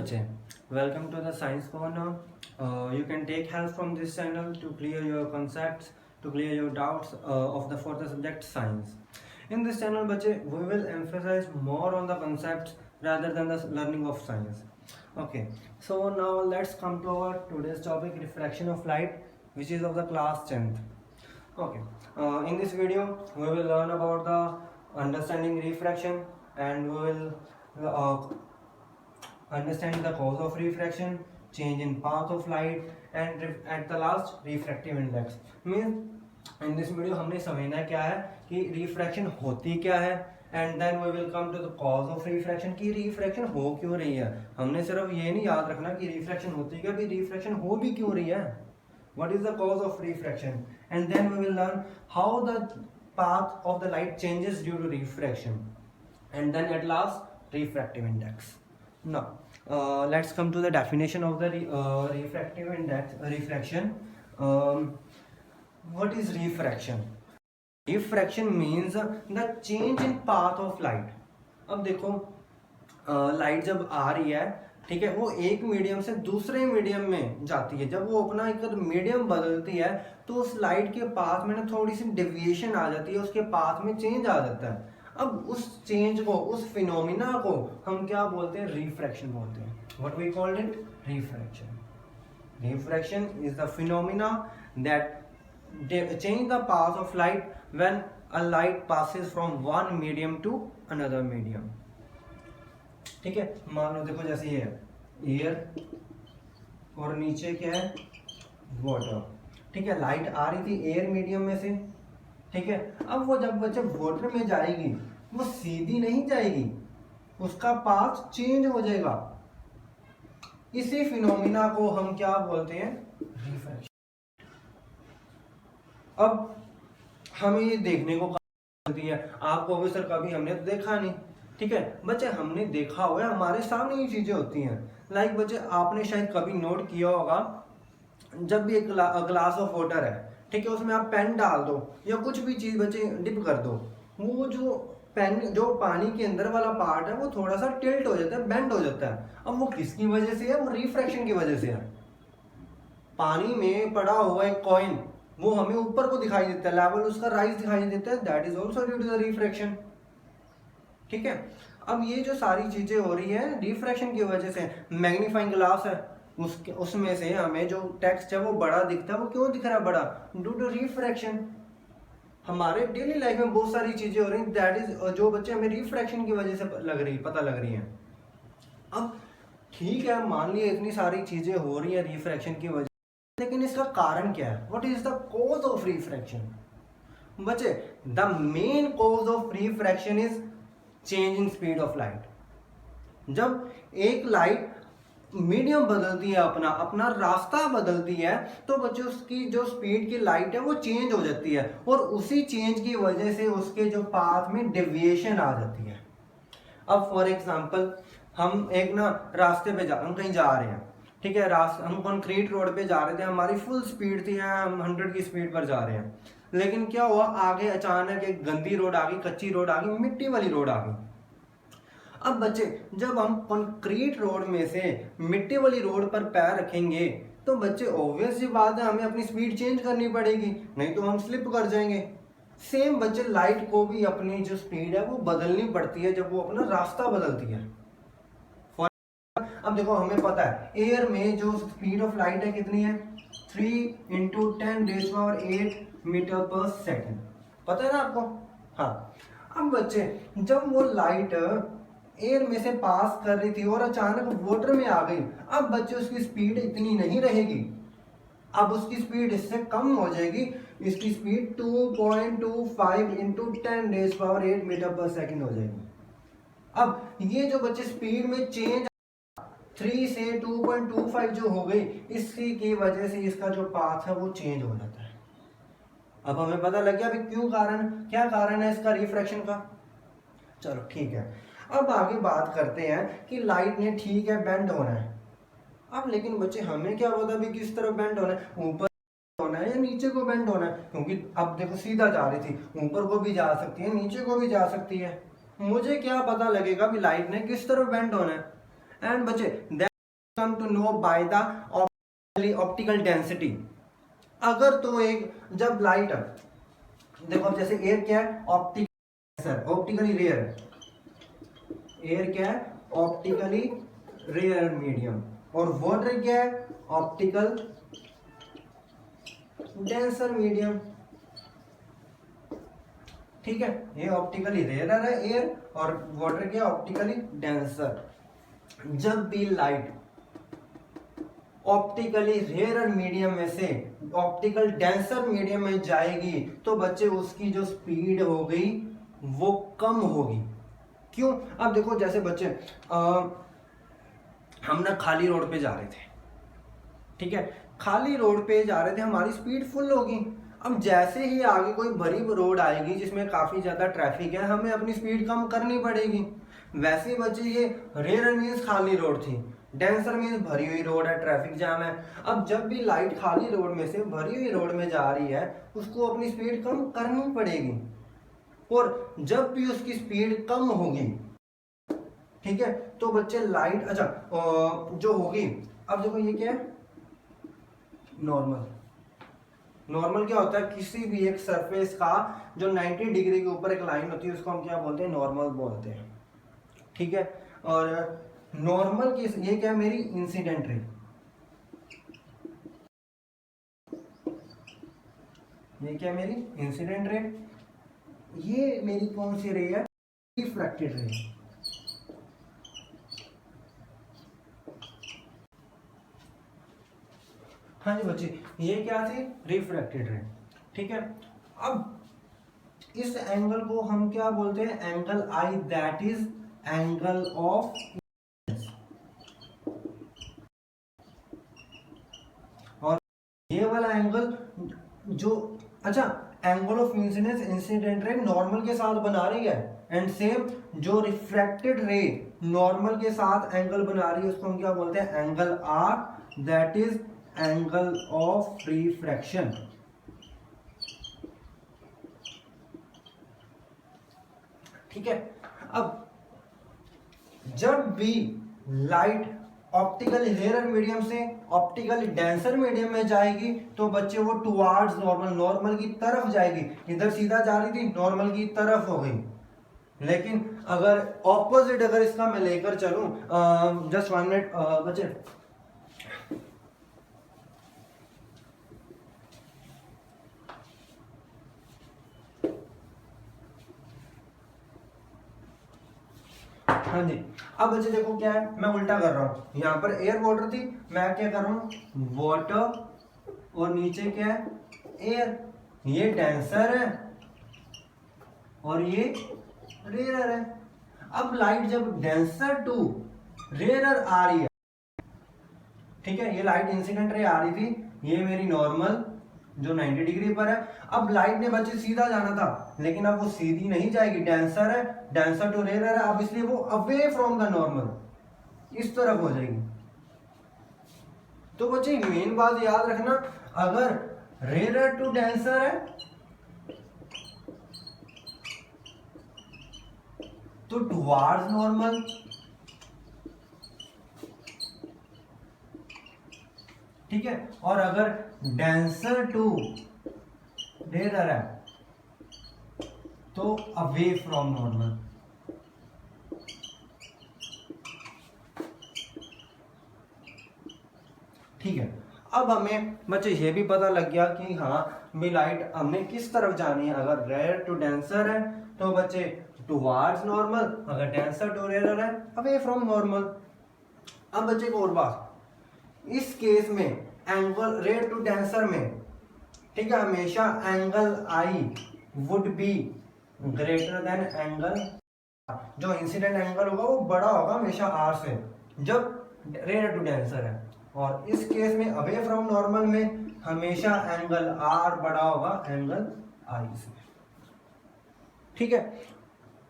बच्चे, welcome to the science corner. You can take help from this channel to clear your concepts, to clear your doubts of the further subject science. In this channel बच्चे, we will emphasize more on the concepts rather than the learning of science. Okay, so now let's come to our today's topic, refraction of light, which is of the class 10th. Okay, in this video we will learn about the understanding refraction, and we will understand the cause of refraction, change in path of light, and at the last refractive index. Means in this video हमने समझना क्या है कि refraction होती क्या है, and then we will come to the cause of refraction कि refraction हो क्यों रही है. हमने सिर्फ ये नहीं याद रखना कि refraction होती क्या, भी refraction हो भी क्यों रही है. What is the cause of refraction, and then we will learn how the path of the light changes due to refraction, and then at last refractive index. Now let's come to the definition of the refractive index. Refraction. What is refraction? Refraction means the change in path of light. अब देखो light जब आ रही है, ठीक है, वो एक medium से दूसरे मीडियम में जाती है. जब वो अपना एक मीडियम बदलती है तो उस लाइट के पाथ में ना थोड़ी सी डेविएशन आ जाती है, उसके पाथ में चेंज आ जाता है. अब उस चेंज को, उस फिनोमिना को हम क्या बोलते हैं, रिफ्रैक्शन बोलते हैं. What we called it, refraction. Refraction is the phenomena that change the path of light when a light passes from one medium to another medium. ठीक है, मान लो देखो जैसे ये है एयर और नीचे क्या है, वाटर. ठीक है, लाइट आ रही थी एयर मीडियम में से, ठीक है. अब वो जब बच्चे वाटर में जाएगी वो सीधी नहीं जाएगी, उसका पाथ चेंज हो जाएगा. इसी फिनोमिना को हम क्या बोलते हैं, रिफ्रैक्शन. अब हमें ये देखने को मिलती है, आपको भी सर कभी हमने तो देखा नहीं. ठीक है बच्चे, हमने देखा हुआ है, हमारे सामने ये चीजें होती हैं. लाइक बच्चे, आपने शायद कभी नोट किया होगा, जब भी एक ग्लास ऑफ वाटर है, ठीक है, उसमें आप पेन डाल दो या कुछ भी चीज बच्चे डिप कर दो, वो जो पेन, जो पानी के अंदर वाला पार्ट है वो थोड़ा सा टिल्ट हो जाता है, बेंड हो जाता है. अब वो किसकी वजह से है, वो रिफ्रैक्शन की वजह से है. पानी में पड़ा हुआ एक कॉइन, वो हमें ऊपर को दिखाई देता है, लेवल उसका राइज दिखाई देता है, that is also due to the refraction. ठीक है, अब ये जो सारी चीजें हो रही है रिफ्रैक्शन की वजह से. मैग्नीफाइंग ग्लास है, उसमें से हमें जो टेक्स्ट है वो बड़ा दिखता है. वो क्यों दिख रहा है बड़ा, ड्यू टू रिफ्रैक्शन. हमारे डेली लाइफ में बहुत सारी चीजें हो रही हैं, दैट इज जो बच्चे हमें रिफ्रैक्शन की वजह से पता लग रही हैं. अब ठीक है, मान लिया इतनी सारी चीजें हो रही है रिफ्रैक्शन की वजह, लेकिन इसका कारण क्या है, what is the cause of refraction. बच्चे, the main cause of refraction is change in speed of light. जब एक लाइट मीडियम बदलती है, अपना रास्ता बदलती है, तो बच्चे उसकी जो स्पीड की लाइट है वो चेंज हो जाती है, और उसी चेंज की वजह से उसके जो पाथ में डेविएशन आ जाती है. अब फॉर एग्जांपल, हम एक ना रास्ते पे हम कहीं जा रहे हैं, ठीक है, हम कंक्रीट रोड पे जा रहे थे, हमारी फुल स्पीड थी, हम 100 की स्पीड पर जा रहे हैं. लेकिन क्या हुआ, आगे अचानक एक गंदी रोड आ गई, कच्ची रोड आ गई, मिट्टी वाली रोड आ गई. अब बच्चे, जब हम कंक्रीट रोड में से मिट्टी वाली रोड पर पैर रखेंगे तो बच्चे ऑब्वियस सी बात है हमें अपनी स्पीड चेंज करनी पड़ेगी, नहीं तो हम स्लिप कर जाएंगे. सेम बच्चे, लाइट को भी अपनी जो स्पीड है वो बदलनी पड़ती है जब वो अपना रास्ता बदलती है. अब देखो, हमें पता है एयर में जो स्पीड ऑफ लाइट है कितनी है, 3 × 10⁸ मीटर पर सेकेंड. पता है ना आपको. हाँ, अब बच्चे, जब वो लाइट एयर में से पास कर रही थी और अचानक वाटर में आ गई, अब बच्चे उसकी स्पीड इतनी नहीं रहेगी, अब उसकी स्पीड इससे कम हो जाएगी. इसकी स्पीड 2.25 × 10⁸ मीटर पर सेकेंड हो जाएगी. अब ये जो बच्चे स्पीड में चेंज 3 से 2.25 जो हो गई, इसी की वजह से इसका जो पाथ है वो चेंज हो जाता है. अब हमें पता लग गया अभी क्या कारण है इसका, रिफ्रैक्शन का. चलो ठीक है, अब आगे बात करते हैं कि लाइट ने, ठीक है, बेंड होना है. अब लेकिन बच्चे, हमें क्या पता भी किस तरफ बेंड होना है, ऊपर होना है या नीचे को बेंड होना है. क्योंकि अब देखो सीधा जा रही थी, ऊपर को भी जा सकती है, नीचे को भी जा सकती है. मुझे क्या पता लगेगा भी लाइट ने किस तरफ बेंड होना है. एंड बच्चे, come to know by the optical density. अगर तो एक जब लाइट, देखो अब जैसे एयर क्या है, ऑप्टिकली रेयर है। एयर क्या है, ऑप्टिकली रेयर मीडियम। और वाटर क्या है, ऑप्टिकल डेंसर मीडियम। ठीक है, ये ऑप्टिकली रेयर है एयर, और वाटर क्या, ऑप्टिकली डेंसर। जब भी लाइट ऑप्टिकली रेयर मीडियम में से ऑप्टिकल डेंसर मीडियम में जाएगी तो बच्चे उसकी जो स्पीड हो गई वो कम होगी। क्यों? अब देखो जैसे बच्चे हम ना खाली रोड पे जा रहे थे, ठीक है, खाली रोड पे जा रहे थे, हमारी स्पीड फुल होगी। अब जैसे ही आगे कोई बड़ी रोड आएगी जिसमें काफी ज्यादा ट्रैफिक है, हमें अपनी स्पीड कम करनी पड़ेगी। वैसे बच्चे ये रेयर मीन्स खाली रोड थी, डेंसर मीन्स भरी हुई रोड है, ट्रैफिक जाम है। अब जब भी लाइट खाली रोड में से भरी हुई रोड में जा रही है, उसको अपनी स्पीड कम करनी पड़ेगी। और जब भी उसकी स्पीड कम होगी, ठीक है, तो बच्चे लाइट अच्छा जो होगी, अब देखो ये क्या है, नॉर्मल। नॉर्मल क्या होता है, किसी भी एक सरफेस का जो 90 डिग्री के ऊपर एक लाइन होती है उसको हम क्या बोलते हैं, नॉर्मल बोलते हैं। ठीक है, और नॉर्मल की ये क्या है, मेरी इंसिडेंट रे। ये क्या मेरी इंसिडेंट रे, ये मेरी कौन सी रे है, रिफ्रैक्टेड रे। हाँ जी बच्चे, ये क्या थी, रिफ्रैक्टेड रे। ठीक है, अब इस एंगल को हम क्या बोलते हैं, angle I, that is angle of, और ये वाला एंगल जो, अच्छा, angle of incidence incident ray normal के साथ बना रही है, एंड सेम जो रिफ्रैक्टेड रे नॉर्मल के साथ एंगल बना रही है उसको हम क्या बोलते हैं, angle R, that is angle of refraction. ठीक है, अब जब भी लाइट ऑप्टिकल रेयर मीडियम से ऑप्टिकल डेंसर मीडियम में जाएगी तो बच्चे वो टुवार्ड्स नॉर्मल, नॉर्मल की तरफ जाएगी। इधर सीधा जा रही थी, नॉर्मल की तरफ हो गई। लेकिन अगर ऑपोजिट अगर इसका मैं लेकर चलूं, जस्ट 1 मिनट बच्चे, हाँ जी, अब बच्चे देखो क्या है, मैं उल्टा कर रहा हूं, यहाँ पर एयर वाटर थी, मैं क्या कर रहा हूं, वाटर, और नीचे क्या है, एयर। ये डेंसर है और ये रेयर है। अब लाइट जब डेंसर टू रेयर आ रही है, ठीक है, ये लाइट इंसिडेंट रे आ रही थी, ये मेरी नॉर्मल जो 90 डिग्री पर है। अब लाइट ने बच्चे सीधा जाना था, लेकिन अब वो सीधी नहीं जाएगी, डेंसर है, डेंसर टू रेयर है, अब इसलिए वो अवे फ्रॉम द नॉर्मल, इस तरफ हो जाएगी। तो बच्चे मेन बात याद रखना, अगर रेयर टू डेंसर है तो टुवार्ड्स नॉर्मल, ठीक है, और अगर डेंसर टू रेयर है तो अवे फ्रॉम नॉर्मल। ठीक है, अब हमें बच्चे ये भी पता लग गया कि हाँ भी लाइट हमने किस तरफ जानी है। अगर रेयर टू डेंसर है तो बच्चे टुवार्ड्स नॉर्मल, अगर डेंसर टू रेयर है अवे फ्रॉम नॉर्मल। अब बच्चे को और बात, इस केस में एंगल रेयर टू डेंसर में, ठीक है, हमेशा angle I would be greater than angle, जो इंसिडेंट एंगल होगा वो बड़ा होगा हमेशा आर से जब रेयर टू डेंसर है। और इस केस में अवे फ्रॉम नॉर्मल में हमेशा एंगल आर बड़ा होगा एंगल आई से। ठीक है,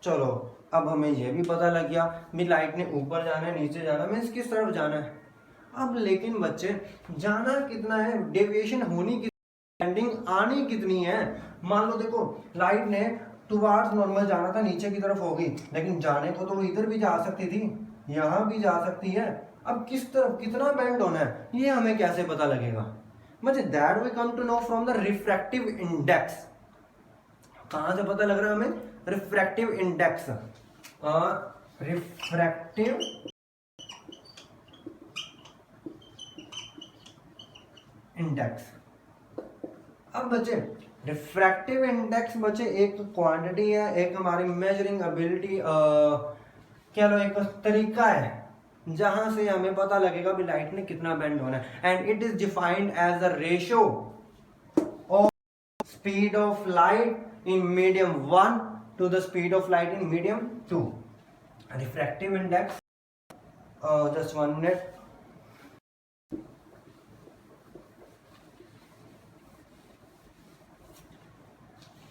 चलो अब हमें यह भी पता लग गया कि लाइट ने ऊपर जाना है नीचे जाना है, मीन्स किस तरफ जाना है। अब लेकिन बच्चे जाना कितना है, डेविएशन होनी कितनी, एंडिंग आनी कितनी है। मान लो देखो लाइट ने टुवार्ड्स नॉर्मल जाना था, नीचे की तरफ होगी, लेकिन जाने को तो वो इधर भी जा सकती थी, यहां भी जा सकती है। अब किस तरफ कितना बेंड होना है ये हमें कैसे पता लगेगा? बच्चे that we come to know from the refractive index. कहां से पता लग रहा है हमें? Refractive index. Refractive index. अब बच्चे रिफ्रैक्टिव इंडेक्स बच्चे एक क्वांटिटी है, एक हमारी मेजरिंग एबिलिटी क्या लो एक तरीका है जहां से हमें पता लगेगा भी लाइट ने कितना बेंड होना है। And it is defined as the ratio of speed of light in medium 1 to the speed of light in medium 2। Refractive index just 1 minute.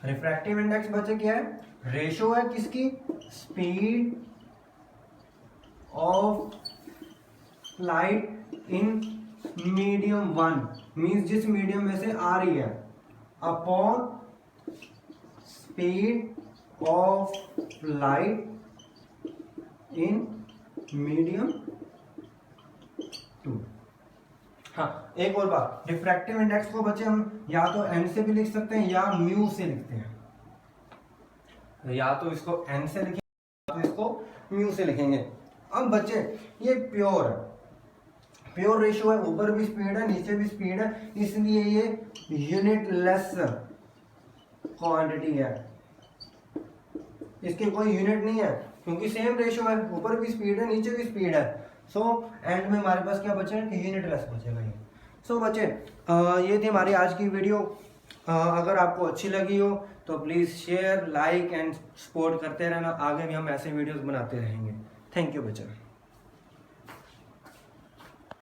Refractive index बच्चे क्या है? रेशो है किसकी? Speed of light in medium 1 means जिस medium में से आ रही है upon speed of light in medium 2। हाँ एक और बात, रिफ्रैक्टिव इंडेक्स को बच्चे हम या तो n से भी लिख सकते हैं या म्यू से लिखते हैं। या तो इसको n से लिखेंगे या तो इसको म्यू से लिखेंगे। अब बच्चे ये प्योर है, प्योर रेशियो है, ऊपर भी स्पीड है नीचे भी स्पीड है, इसलिए ये यूनिट लेस क्वांटिटी है। इसके कोई यूनिट नहीं है क्योंकि सेम रेशियो है, ऊपर भी स्पीड है नीचे भी स्पीड है। सो एंड में हमारे पास क्या बचेगा कि यूनिट लेस बचेगा ये। सो बच्चे ये थी हमारी आज की वीडियो। अगर आपको अच्छी लगी हो तो please share like and support करते रहना, आगे भी हम ऐसे वीडियोस बनाते रहेंगे। थैंक यू बच्चे।